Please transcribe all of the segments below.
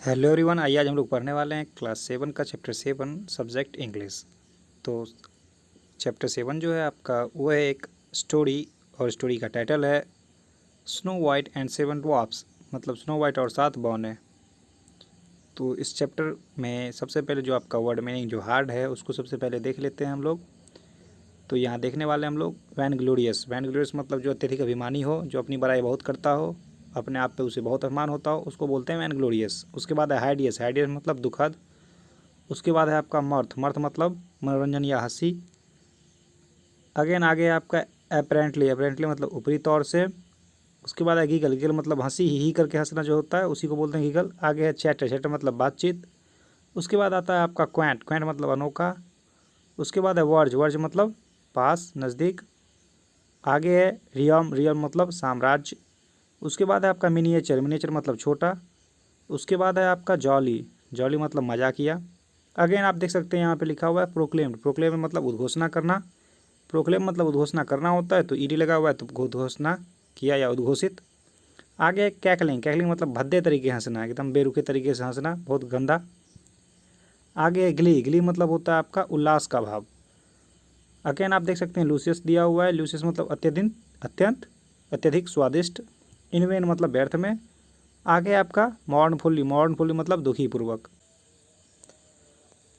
Hello everyone, आइए आज हम लोग पढ़ने वाले हैं क्लास 7 का चैप्टर 7 सब्जेक्ट इंग्लिश। तो चैप्टर 7 जो है आपका वो है एक स्टोरी, और स्टोरी का टाइटल है स्नो वाइट एंड 7 ड्वार्फ्स, मतलब स्नो वाइट और 7 बौने। तो इस चैप्टर में सबसे पहले जो आपका वर्ड मीनिंग जो हार्ड है उसको सबसे पहले देख लेते हैं हम लोग। तो यहाँ देखने वाले हम लोग वैन ग्लोरियस। वैन ग्लोरियस मतलब जो अत्यधिक अभिमानी हो, जो अपनी बड़ाई बहुत करता हो, अपने आप पे उसे बहुत अभिमान होता हो, उसको बोलते हैं वैन ग्लोरियस। उसके बाद है हाइडियस। हाइडियस मतलब दुखद। उसके बाद है आपका मर्थ। मर्थ मतलब मनोरंजन या हंसी। अगेन आगे है आपका अपेरेंटली। अपेरेंटली मतलब ऊपरी तौर से। उसके बाद है गीगल। गीगल मतलब हंसी, ही करके हंसना जो होता है उसी को बोलते हैं गीगल। आगे है चैटर। चैटर मतलब बातचीत। उसके बाद आता है आपका क्वैंट। क्वैंट मतलब अनोखा। उसके बाद है वर्ज। वर्ज मतलब पास, नज़दीक। आगे है रियम। रियम मतलब साम्राज्य। उसके बाद है आपका मिनिएचर। मिनिएचर मतलब छोटा। उसके बाद है आपका जॉली। जॉली मतलब मजाकिया। अगेन आप देख सकते हैं यहाँ पे लिखा हुआ है प्रोक्लेम्ड। प्रोक्लेम मतलब उद्घोषणा करना। प्रोक्लेम मतलब उद्घोषणा करना होता है, तो ईडी लगा हुआ है तो उद्घोषणा किया या उद्घोषित। आगे कैकलिंग। कैकलिंग मतलब भद्दे तरीके हंसना, एकदम बेरुखे तरीके से हंसना, बहुत गंदा। आगे ग्ली। ग्ली मतलब होता है आपका उल्लास का भाव। अगेन आप देख सकते हैं लूसियस दिया हुआ है। लूसियस मतलब अत्यधिक, अत्यंत, अत्यधिक स्वादिष्ट। इनवेन मतलब व्यर्थ में। आगे आपका मॉर्नफुली। मॉर्नफुली मतलब दुखी पूर्वक।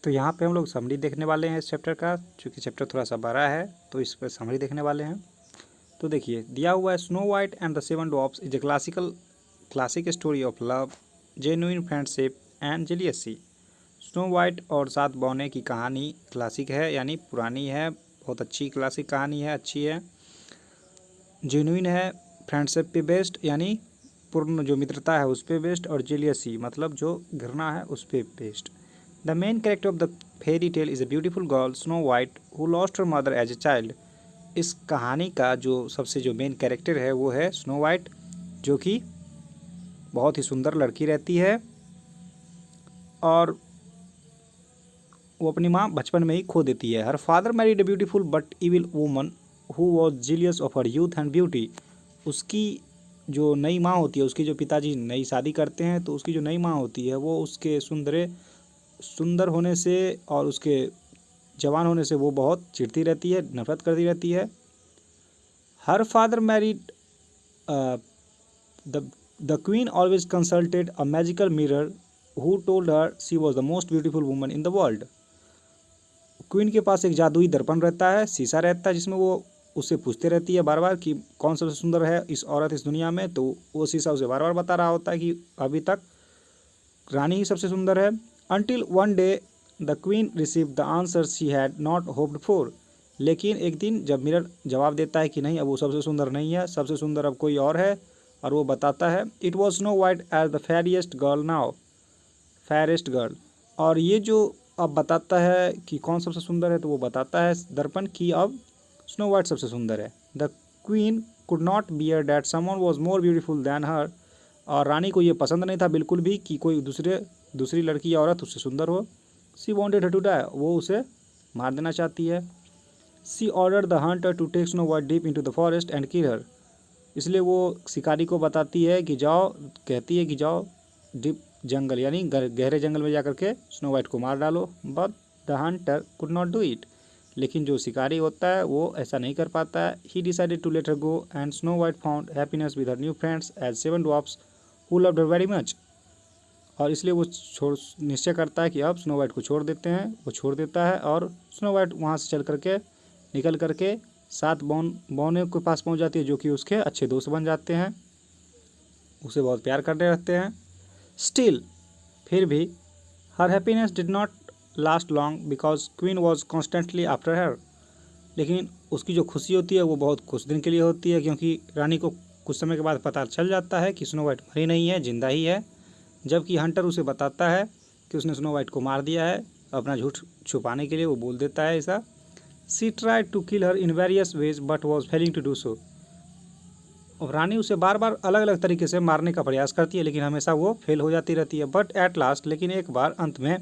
तो यहाँ पे हम लोग समरी देखने वाले हैं इस चैप्टर का, क्योंकि चैप्टर थोड़ा सा बड़ा है तो इस पर समरी देखने वाले हैं। तो देखिए दिया हुआ है Snow White and the 7 dwarfs is a classic story of love, genuine friendship and jealousy. Snow White और 7 बौने की कहानी क्लासिक है, यानी पुरानी है, बहुत अच्छी क्लासिक कहानी है, अच्छी है। जेन्युइन है, फ्रेंडशिप पे बेस्ड यानी पूर्ण जो मित्रता है उस पर बेस्ड, और जेलियसी मतलब जो घृणा है उस पर based. The main character of the fairy tale is a beautiful girl Snow White who lost her mother as a child. इस कहानी का जो सबसे जो मेन कैरेक्टर है वो है स्नो वाइट, जो कि बहुत ही सुंदर लड़की रहती है, और वो अपनी माँ बचपन में ही खो देती है। Her father married a beautiful but evil woman who was zealous of her youth and beauty. उसकी जो नई माँ होती है, उसके जो पिताजी नई शादी करते हैं, तो उसकी जो नई माँ होती है वो उसके सुंदर होने से और उसके जवान होने से वो बहुत चिढ़ती रहती है, नफरत करती रहती है। Her father married the queen always consulted a magical mirror who told her she was the most beautiful woman in the world. Queen के पास एक जादुई दर्पण रहता है, शीशा रहता है, जिसमें वो उससे पूछते रहती है बार बार कि कौन सबसे सुंदर है इस औरत इस दुनिया में। तो वो शीशा उसे बार बार बता रहा होता है कि अभी तक रानी ही सबसे सुंदर है। Until one day the queen receive the answer she had not hoped for. लेकिन एक दिन जब मिरर जवाब देता है कि नहीं, अब वो सबसे सुंदर नहीं है, सबसे सुंदर अब कोई और है, और वो बताता है it was Snow White as the fairest girl now, fairest girl. और ये जो अब बताता है कि कौन सबसे सुंदर है, तो वो बताता है दर्पण की अब स्नो वाइट सबसे सुंदर है। The queen could not bear that someone was more beautiful than her. और रानी को ये पसंद नहीं था बिल्कुल भी कि कोई दूसरी लड़की या औरत उससे सुंदर हो। She wanted her to die. वो उसे मार देना चाहती है। She order the hunter to take Snow White deep into the forest and kill her. इसलिए वो शिकारी को बताती है कि जाओ, कहती है कि जाओ डीप जंगल यानी गहरे जंगल में जाकर के स्नो वाइट को मार डालो। But the Hunter could not do it. लेकिन जो शिकारी होता है वो ऐसा नहीं कर पाता है। He decided to let her go and Snow White found happiness with her new friends as 7 dwarfs who loved her very much. और इसलिए वो छोड़ निश्चय करता है कि अब स्नो वाइट को छोड़ देते हैं। वो छोड़ देता है और स्नो वाइट वहाँ से निकल करके 7 बौने के पास पहुँच जाती है, जो कि उसके अच्छे दोस्त बन जाते हैं, उसे बहुत प्यार करने रहते हैं। स्टिल, फिर भी, her happiness did not last long because queen was constantly after her. लेकिन उसकी जो खुशी होती है वो बहुत कुछ दिन के लिए होती है, क्योंकि रानी को कुछ समय के बाद पता चल जाता है कि स्नो वाइट मरी नहीं है, जिंदा ही है। जबकि हंटर उसे बताता है कि उसने स्नो वाइट को मार दिया है। अपना झूठ छुपाने के लिए वो बोल देता है ऐसा। She tried to kill her in various ways but was failing to do so. और रानी उसे बार बार अलग अलग तरीके से मारने का प्रयास करती है, लेकिन हमेशा वो फेल हो जाती रहती है। बट एट लास्ट, लेकिन एक बार अंत में,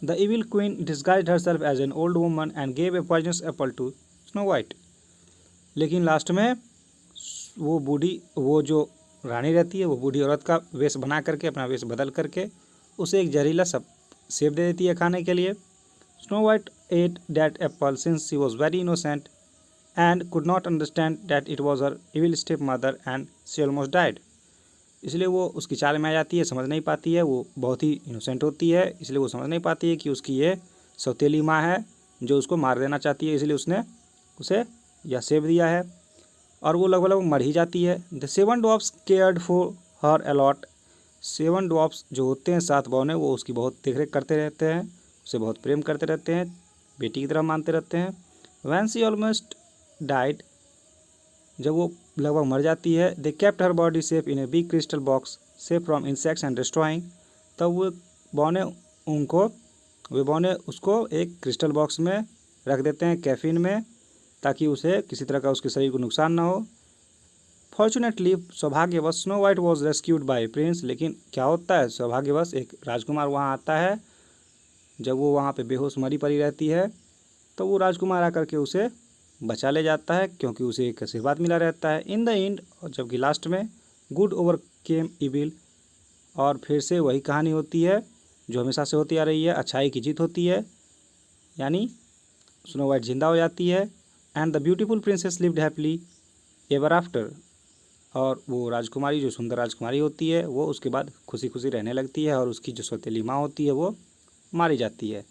the evil queen disguised herself as an old woman and gave a poisonous apple to Snow White. लेकिन लास्ट में वो जो रानी रहती है वो बूढ़ी औरत का वेश बना करके, अपना वेश बदल करके उसे एक जहरीला सेब दे देती है खाने के लिए। Snow white at that Apple since she was very innocent and could not understand that it was her evil step mother and she almost died. इसलिए वो उसकी चाल में आ जाती है, समझ नहीं पाती है, वो बहुत ही इनोसेंट होती है, इसलिए वो समझ नहीं पाती है कि उसकी ये सौतेली माँ है जो उसको मार देना चाहती है, इसलिए उसने उसे यह सेब दिया है और वो लगभग मर ही जाती है। The 7 dwarfs cared for her a lot. 7 dwarfs जो होते हैं 7 बौने, वो उसकी बहुत देखरेख करते रहते हैं, उसे बहुत प्रेम करते रहते हैं, बेटी की तरह मानते रहते हैं। वैन सी ऑलमोस्ट डाइड, जब वो लगभग मर जाती है, they kept her body safe in a big crystal box safe from insects and destroying. तब वे बौने उसको एक क्रिस्टल बॉक्स में रख देते हैं, कैफीन में, ताकि उसे किसी तरह का उसके शरीर को नुकसान ना हो। फॉर्चुनेटली, सौभाग्यवश, Snow White was rescued by prince. लेकिन क्या होता है, सौभाग्यवश एक राजकुमार वहाँ आता है। जब वो वहाँ पे बेहोश मरी पड़ी रहती है तो वो राजकुमार आकर के उसे बचा ले जाता है, क्योंकि उसे एक आशीर्वाद मिला रहता है। इन द एंड, और जबकि लास्ट में, गुड ओवर केम इविल, और फिर से वही कहानी होती है जो हमेशा से होती आ रही है, अच्छाई की जीत होती है, यानी स्नो वाइट जिंदा हो जाती है। And the beautiful princess lived happily ever after, और वो राजकुमारी जो सुंदर राजकुमारी होती है वो उसके बाद खुशी खुशी रहने लगती है और उसकी जो सौतेली माँ होती है वो मारी जाती है।